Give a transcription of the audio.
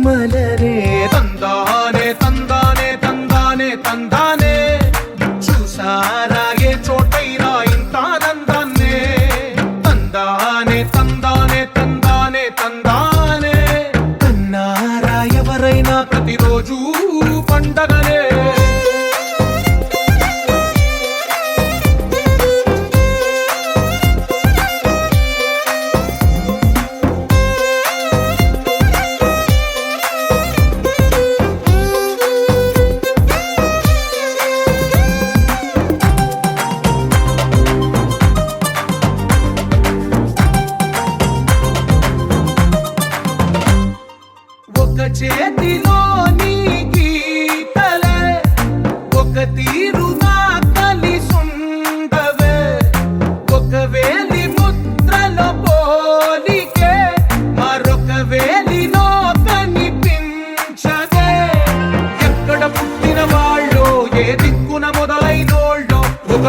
మలరే తందానే తందానే తందానే తందానే చూసారా ఏ చోటైనా ఇంత నందాన్నే తందానే తందానే తందానే తందానే కన్నారా ఎవరైనా ప్రతిరోజు పండగనే ఒక చేతిలో నీ గీతలే ఒక తీరుగా కలిసుండవే ఒక వేలి ముద్రలో పోలికే మరొక వేలిలో కనిపించదే ఎక్కడ పుట్టిన వాళ్ళో ఏ దిక్కున మొదలైనోళ్ళో ఒక